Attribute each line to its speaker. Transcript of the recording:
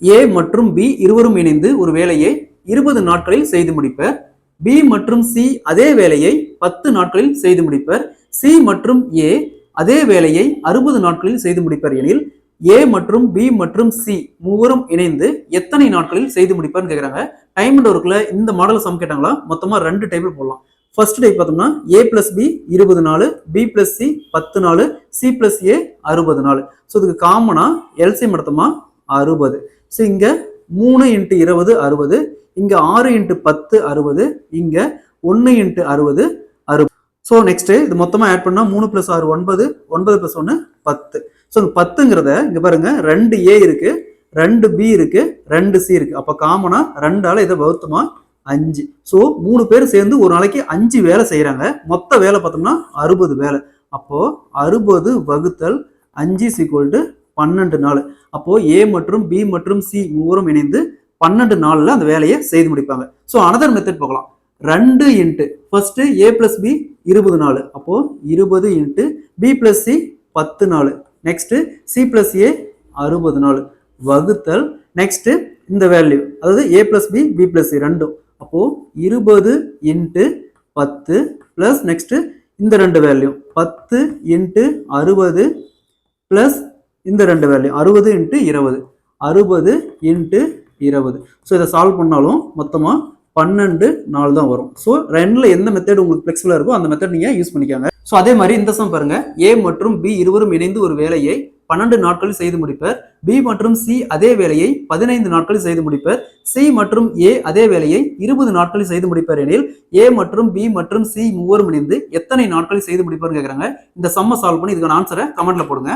Speaker 1: ஏ மற்றும் பி இருவரும் இணைந்து ஒரு வேலையை 20 நாட்களில் செய்து முடிப்பர். பி மற்றும் சி அதே வேலையை 10 நாட்களில் செய்து முடிப்பர். சி மற்றும் ஏ அதே வேலையை 60 நாட்களில் செய்து முடிப்பர் எனில் ஏ மற்றும் பி மற்றும் சி மூவரும் இணைந்து எத்தனை நாட்களில் செய்து முடிப்பார்னு கேட்குறாங்க. டைம் அண்ட் ஒர்க்ல இந்த மாடல் சம் கேட்டாங்களா மொத்தமா 2 டேபிள் போடலாம். ஃபர்ஸ்ட் டைப் பார்த்தோம்னா ஏ பிளஸ் பி 20 நாள், பி பிளஸ் சி 10 நாள், சி பிளஸ் ஏ 60 நாள். ஸோ இதுக்கு காமனா எல்சிஎம் எடுத்தோமா 60. ஸோ இங்க 3 × 20 60, இங்க 6 × 10 60, இங்க 1 × 60 60. ஸோ நெக்ஸ்ட் இது மொத்தமா ஆட் பண்ணா 3 + 6 9, 9 + 1 10. ஸோ 10ங்கிறத இங்க பாருங்க 2 ஏ இருக்கு, 2 பி இருக்கு, 2 சி இருக்கு. அப்ப காமனா 2ஆல இதை வகுத்துமா 5. ஸோ 3 பேர் சேர்ந்து ஒரு நாளைக்கு 5 வேலை செய்யறாங்க. மொத்த வேலை பார்த்தோம்னா 60 வேலை. அப்போ 60 வகுத்தல் 5 = 12 நாள். அப்போ ஏ மற்றும் பி மற்றும் சி மூவரும் இணைந்து 12 நாள்ல அந்த வேலையை செய்து முடிப்பாங்க. ஸோ அனதர் மெத்தட் பார்க்கலாம். 2 × ஃபர்ஸ்ட் ஏ பிளஸ் பி 20 நாள், அப்போ 20 × பி பிளஸ் சி 10 நாள், நெக்ஸ்ட் சி பிளஸ் ஏ 60 நாள் வகுத்தல் நெக்ஸ்ட் இந்த வேல்யூ, அதாவது A plus B B plus C ரெண்டும். அப்போ 20 × 10 பிளஸ் நெக்ஸ்ட் இந்த 2 வேல்யூ 10 × 60 பிளஸ் இந்த 2 வேல்யூ 60 × 20, 60 × 20. ஸோ இதை சால்வ் பண்ணாலும் மொத்தமா 12 நாள் தான் வரும். ஸோ ரெண்டுல எந்த மெத்தட் உங்களுக்கு ஃபிளெக்சிபிளா இருக்கோ அந்த மெத்தட் நீங்க யூஸ் பண்ணிக்காங்க. ஸோ அதே மாதிரி இந்த சம் பாருங்க. ஏ மற்றும் பி இருவரும் இணைந்து ஒரு வேலையை 12 நாட்களில் செய்து முடிப்பர். பி மற்றும் சி அதே வேலையை 15 நாட்களில் செய்து முடிப்பர். சி மற்றும் ஏ அதே வேலையை 20 நாட்களில் செய்து முடிப்பர் எனில் ஏ மற்றும் பி மற்றும் சி மூவரும் இணைந்து எத்தனை நாட்களில் செய்து முடிப்பர்னு கேட்குறாங்க. இந்த சம்மை சால்வ் பண்ணி இதுக்கான ஆன்சரை கமெண்ட்ல போடுங்க.